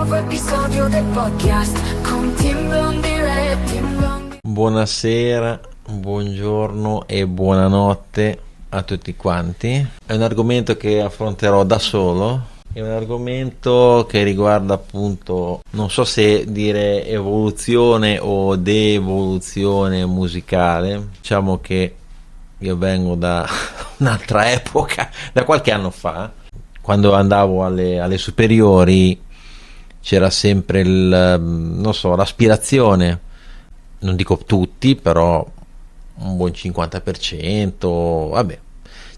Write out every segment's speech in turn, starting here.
nuovo episodio del podcast con Team Blondie e Team Blondie. Buonasera, buongiorno e buonanotte a tutti quanti. È un argomento che affronterò da solo. È un argomento che riguarda appunto, non so se dire evoluzione o devoluzione musicale. Diciamo che io vengo da un'altra epoca, da qualche anno fa, quando andavo alle superiori c'era sempre l'aspirazione, non dico tutti, però un buon 50%, vabbè,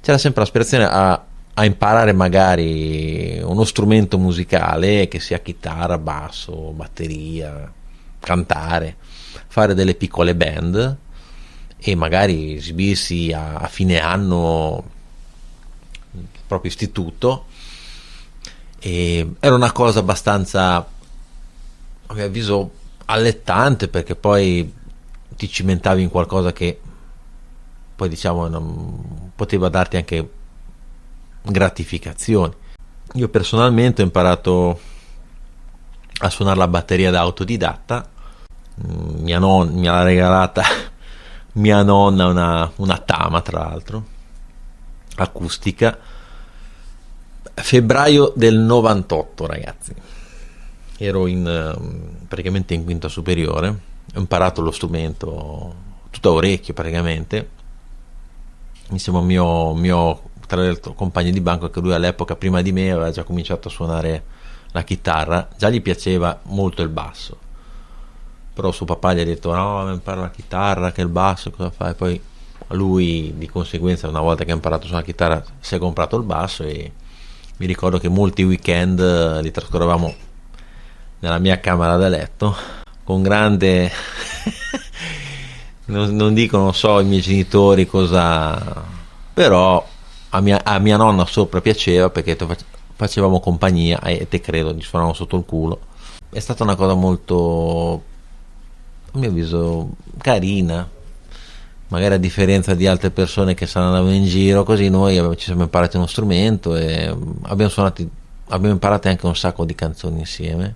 c'era sempre l'aspirazione a imparare magari uno strumento musicale, che sia chitarra, basso, batteria, cantare, fare delle piccole band e magari esibirsi a fine anno proprio istituto. E era una cosa abbastanza, a mio avviso, allettante, perché poi ti cimentavi in qualcosa che poi diciamo non poteva darti anche gratificazioni. Io personalmente ho imparato a suonare la batteria da autodidatta. Mi ha regalata mia nonna una Tama, tra l'altro, acustica, febbraio del 98, ragazzi. Ero praticamente in quinta superiore, ho imparato lo strumento tutto a orecchio praticamente, insieme a mio tra l'altro compagno di banco, che lui all'epoca prima di me aveva già cominciato a suonare la chitarra, già gli piaceva molto il basso, però suo papà gli ha detto no, impara la chitarra, che il basso cosa fa, e poi lui di conseguenza, una volta che ha imparato a suonare la chitarra, si è comprato il basso. E mi ricordo che molti weekend li trascorrevamo nella mia camera da letto con grande non dico, non so i miei genitori cosa, però a mia nonna sopra piaceva, perché facevamo compagnia e te credo, gli suonavamo sotto il culo. È stata una cosa molto, a mio avviso, carina, magari a differenza di altre persone che se ne andavano in giro così. Noi ci siamo imparati uno strumento e abbiamo imparato anche un sacco di canzoni insieme.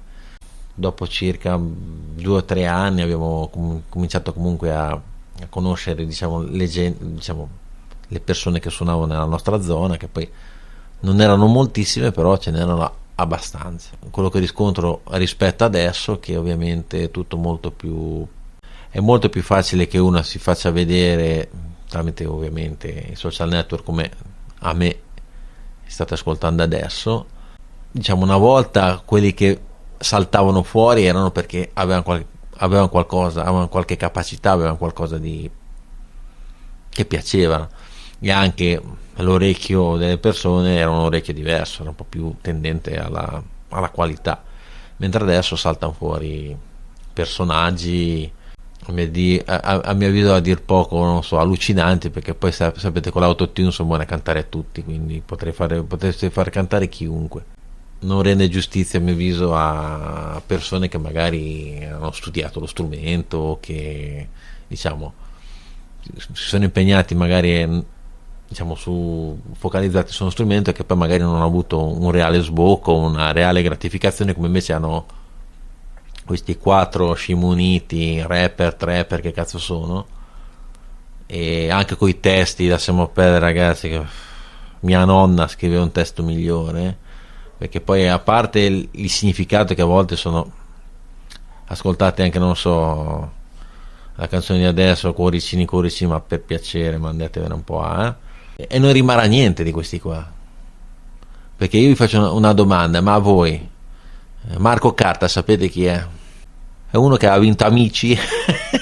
Dopo circa 2 o 3 anni abbiamo cominciato comunque a conoscere, diciamo, le persone che suonavano nella nostra zona, che poi non erano moltissime, però ce n'erano abbastanza. Quello che riscontro rispetto adesso, che ovviamente è tutto è molto più facile che uno si faccia vedere tramite ovviamente i social network, come a me state ascoltando adesso. Diciamo, una volta quelli che saltavano fuori erano perché avevano qualcosa, avevano qualche capacità, avevano qualcosa che piaceva, e anche l'orecchio delle persone era un orecchio diverso, era un po' più tendente alla qualità, mentre adesso saltano fuori personaggi a mio avviso a dir poco, non so, allucinanti, perché poi sapete, con l'autotune sono buoni a cantare tutti, quindi potreste far cantare chiunque. Non rende giustizia a mio avviso a persone che magari hanno studiato lo strumento, che diciamo si sono impegnati magari, diciamo, focalizzati su uno strumento, e che poi magari non hanno avuto un reale sbocco, una reale gratificazione, come invece hanno questi 4 scimuniti rapper, trapper, che cazzo sono, e anche coi testi lasciamo perdere, ragazzi, che mia nonna scriveva un testo migliore, perché poi, a parte il significato, che a volte sono ascoltate anche, non so, la canzone di adesso, cuoricini, ma per piacere mandatevene un po' e non rimarrà niente di questi qua, perché io vi faccio una domanda: ma a voi Marco Carta sapete chi è? È uno che ha vinto Amici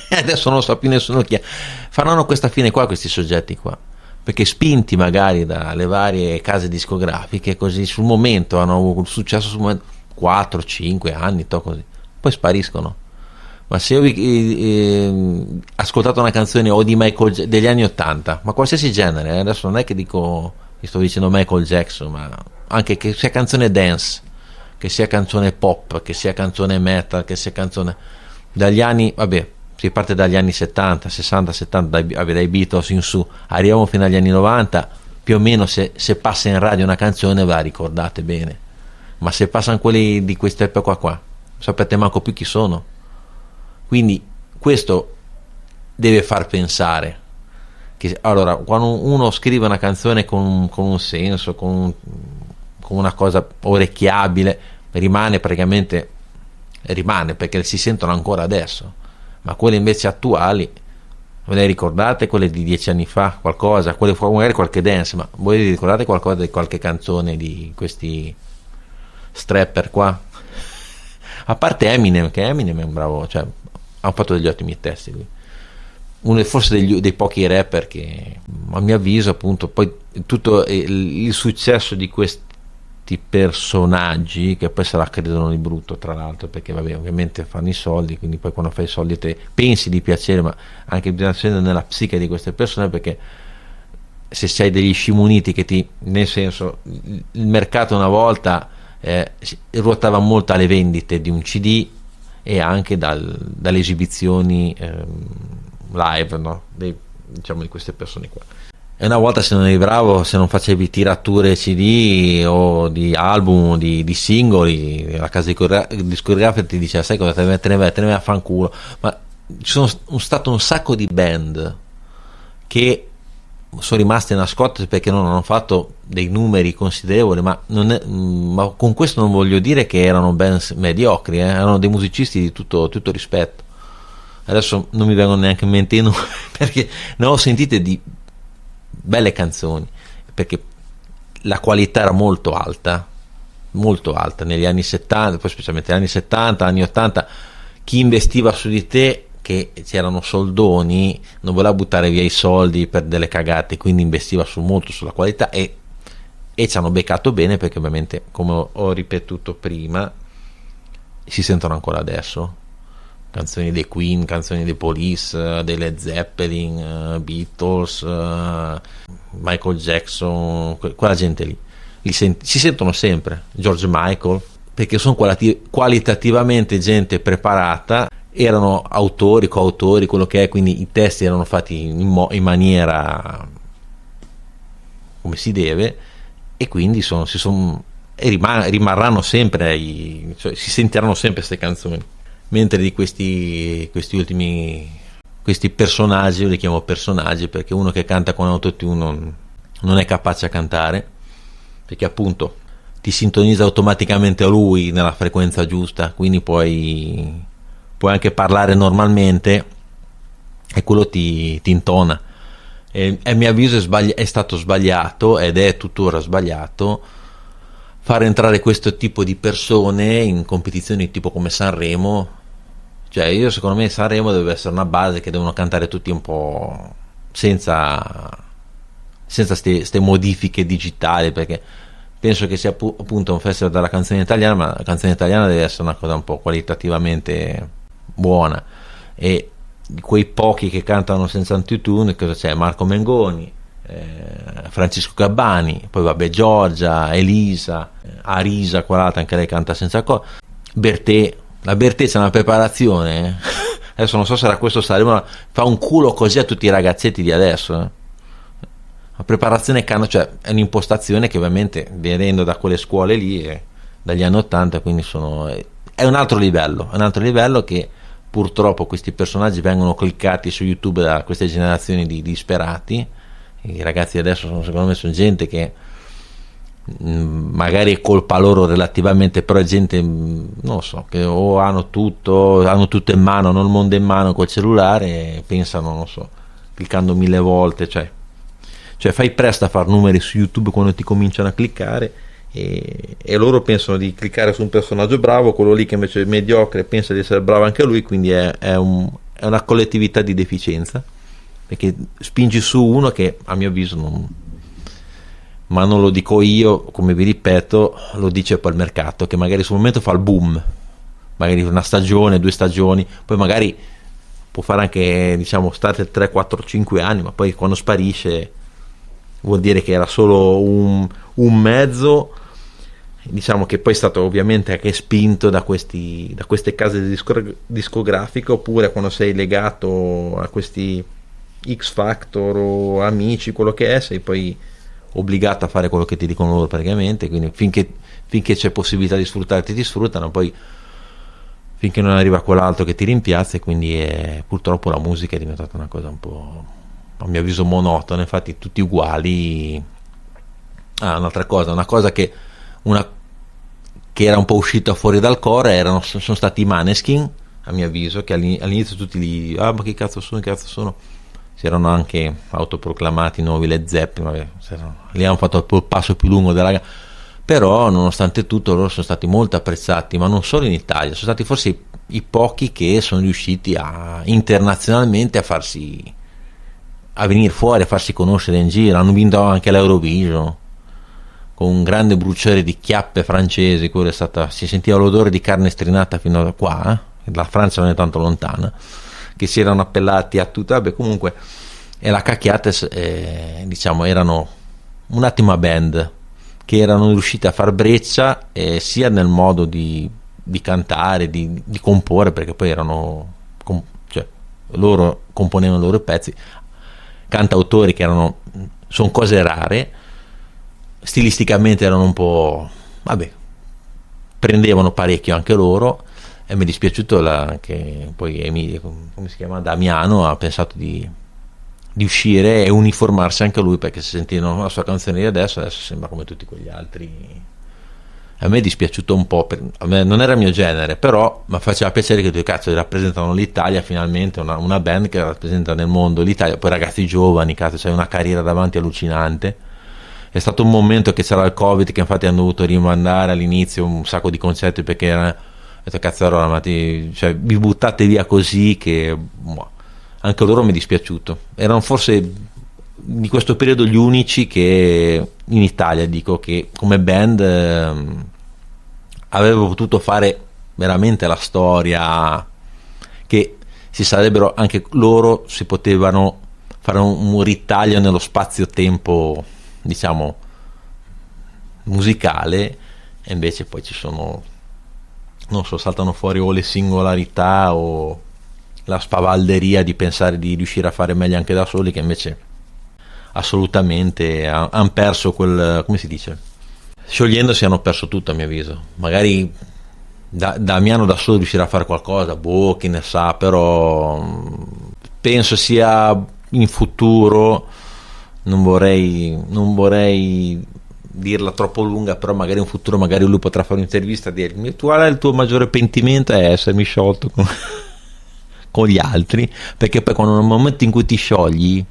adesso non lo sa più nessuno chi è. Faranno questa fine qua questi soggetti qua, perché spinti magari dalle varie case discografiche, così sul momento hanno avuto successo, sul momento 4-5 anni così, poi spariscono. Ma se io ascoltato una canzone o di Michael degli anni 80, ma qualsiasi genere, adesso non è che sto dicendo Michael Jackson, ma anche che sia canzone dance, che sia canzone pop, che sia canzone metal, che sia canzone dagli anni, vabbè, si parte dagli anni 70, 60, 70, dai Beatles in su, arriviamo fino agli anni 90, più o meno se passa in radio una canzone ve la ricordate bene, ma se passano quelli di quest'epoca qua, sapete manco più chi sono. Quindi questo deve far pensare che, allora, quando uno scrive una canzone con un senso, con una cosa orecchiabile, rimane perché si sentono ancora adesso. Ma quelle invece attuali, ve le ricordate quelle di 10 anni fa, qualcosa, quelle magari qualche dance, ma voi vi ricordate qualcosa di qualche canzone di questi strapper qua? A parte Eminem, che Eminem è un bravo, cioè hanno fatto degli ottimi testi lui. Uno forse dei pochi rapper che, a mio avviso, appunto, poi tutto il successo di questi personaggi, che poi se la credono di brutto, tra l'altro, perché vabbè, ovviamente fanno i soldi, quindi poi quando fai i soldi te pensi di piacere, ma anche bisogna scendere nella psiche di queste persone, perché se sei degli scimuniti che nel senso, il mercato una volta ruotava molto alle vendite di un CD e anche dalle esibizioni live, no? Diciamo di queste persone qua. E una volta, se non eri bravo, se non facevi tirature CD o di album, di singoli, la casa discografica ti diceva: sai cosa, te ne vai a fanculo. Ma ci sono stato un sacco di band che sono rimaste nascoste perché non hanno fatto dei numeri considerevoli, ma con questo non voglio dire che erano band mediocri, erano dei musicisti di tutto rispetto. Adesso non mi vengono neanche in mente perché ne ho sentite di belle canzoni, perché la qualità era molto alta negli anni 70, poi specialmente negli anni 70, anni 80. Chi investiva su di te, che c'erano soldoni, non voleva buttare via i soldi per delle cagate, quindi investiva molto sulla qualità e ci hanno beccato bene, perché ovviamente, come ho ripetuto prima, si sentono ancora adesso. Canzoni dei Queen, canzoni dei Police, dei Led Zeppelin, Beatles, Michael Jackson, quella gente lì si sentono sempre. George Michael, perché sono qualitativamente gente preparata, erano autori, coautori, quello che è, quindi i testi erano fatti in maniera come si deve, e quindi rimarranno sempre, cioè, si sentiranno sempre queste canzoni. Mentre di questi personaggi, io li chiamo personaggi perché uno che canta con autotune non è capace a cantare, perché appunto ti sintonizza automaticamente a lui nella frequenza giusta, quindi puoi anche parlare normalmente e quello ti intona. E a mio avviso è stato sbagliato, ed è tuttora sbagliato, far entrare questo tipo di persone in competizioni tipo come Sanremo. Cioè, secondo me Sanremo deve essere una base che devono cantare tutti un po' senza ste modifiche digitali, perché penso che sia appunto un festival della canzone italiana, ma la canzone italiana deve essere una cosa un po' qualitativamente buona. E quei pochi che cantano senza autotune, cosa c'è? Marco Mengoni, Francesco Gabbani, poi vabbè Giorgia, Elisa, Arisa, quell'altra anche lei canta senza Bertè. La Bertè c'è una preparazione, adesso non so se era questo Sanremo, fa un culo così a tutti i ragazzetti di adesso, La preparazione cioè è un'impostazione che ovviamente venendo da quelle scuole lì, dagli anni 80, quindi è un altro livello che purtroppo questi personaggi vengono cliccati su YouTube da queste generazioni di disperati. I ragazzi adesso secondo me sono gente che magari è colpa loro relativamente, però è gente, non lo so, che o hanno tutto in mano, hanno il mondo in mano col cellulare, e pensano, non so, cliccando 1000 volte, cioè fai presto a fare numeri su YouTube quando ti cominciano a cliccare, e loro pensano di cliccare su un personaggio bravo, quello lì che invece è mediocre pensa di essere bravo anche lui, quindi è una collettività di deficienza, perché spingi su uno che a mio avviso ma non lo dico io, come vi ripeto, lo dice poi il mercato, che magari sul momento fa il boom, magari una stagione, 2 stagioni, poi magari può fare anche, diciamo, state 3, 4, 5 anni, ma poi quando sparisce vuol dire che era solo un mezzo, diciamo, che poi è stato ovviamente anche spinto da queste case discografiche, oppure quando sei legato a questi X Factor o amici, quello che è, sei poi obbligato a fare quello che ti dicono loro praticamente, quindi finché finché c'è possibilità di sfruttarti ti sfruttano, poi finché non arriva quell'altro che ti rimpiazza, e quindi purtroppo la musica è diventata una cosa un po', a mio avviso, monotona, infatti tutti uguali. Un'altra cosa, che era un po' uscita fuori dal core sono stati i Maneskin, a mio avviso, che all'inizio tutti lì, ma che cazzo sono, si erano anche autoproclamati nuovi Led Zeppelin, lì hanno fatto il passo più lungo della gara, però nonostante tutto loro sono stati molto apprezzati, ma non solo in Italia, sono stati forse i pochi che sono riusciti internazionalmente a venire fuori, a farsi conoscere in giro. Hanno vinto anche l'Eurovision con un grande bruciore di chiappe francesi, si sentiva l'odore di carne strinata fino a qua, la Francia non è tanto lontana, che si erano appellati a tutto, vabbè, comunque, e la Cacchiates diciamo erano un'ottima band, che erano riusciti a far breccia sia nel modo di cantare, di comporre, perché poi cioè, loro componevano i loro pezzi, cantautori che sono cose rare, stilisticamente erano un po', vabbè, prendevano parecchio anche loro, e mi è dispiaciuto che poi Emilio, come si chiama, Damiano, ha pensato di uscire e uniformarsi anche lui, perché se sentivano la sua canzone di adesso sembra come tutti quegli altri. A me è dispiaciuto un po', a me non era il mio genere, però mi faceva piacere che due cazzo rappresentano l'Italia finalmente, una band che rappresenta nel mondo l'Italia, poi ragazzi giovani, cazzo, c'è una carriera davanti allucinante. È stato un momento che c'era il Covid, che infatti hanno dovuto rimandare all'inizio un sacco di concerti, perché ho detto cazzarola, ma cioè, vi buttate via così, che anche loro mi è dispiaciuto. Erano forse di questo periodo gli unici che in Italia, dico, che come band avrebbero potuto fare veramente la storia, che anche loro si potevano fare un ritaglio nello spazio-tempo, diciamo, musicale, e invece poi ci sono, non so, saltano fuori o le singolarità o la spavalderia di pensare di riuscire a fare meglio anche da soli, che invece assolutamente hanno perso come si dice, sciogliendosi hanno perso tutto, a mio avviso. Magari Damiano da solo riuscirà a fare qualcosa, chi ne sa, però penso sia in futuro, non vorrei dirla troppo lunga, però magari in futuro magari lui potrà fare un'intervista e dirmi: qual è il tuo maggiore pentimento? È essermi sciolto con gli altri, perché poi quando nel momento in cui ti sciogli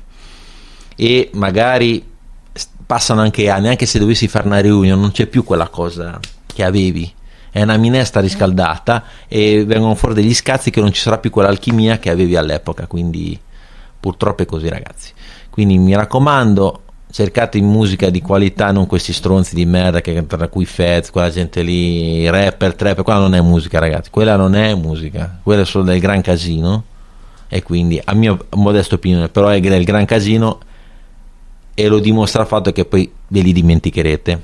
e magari passano anche anni, anche se dovessi fare una reunion, non c'è più quella cosa che avevi, è una minestra riscaldata e vengono fuori degli scazzi, che non ci sarà più quell'alchimia che avevi all'epoca. Quindi purtroppo è così, ragazzi. Quindi mi raccomando, cercate musica di qualità, non questi stronzi di merda che, tra cui Fez, quella gente lì, rapper, trapper. Quella non è musica, ragazzi, quella non è musica, quella è solo del gran casino. E quindi, a mia modesta opinione, però è del gran casino, e lo dimostra il fatto che poi ve li dimenticherete.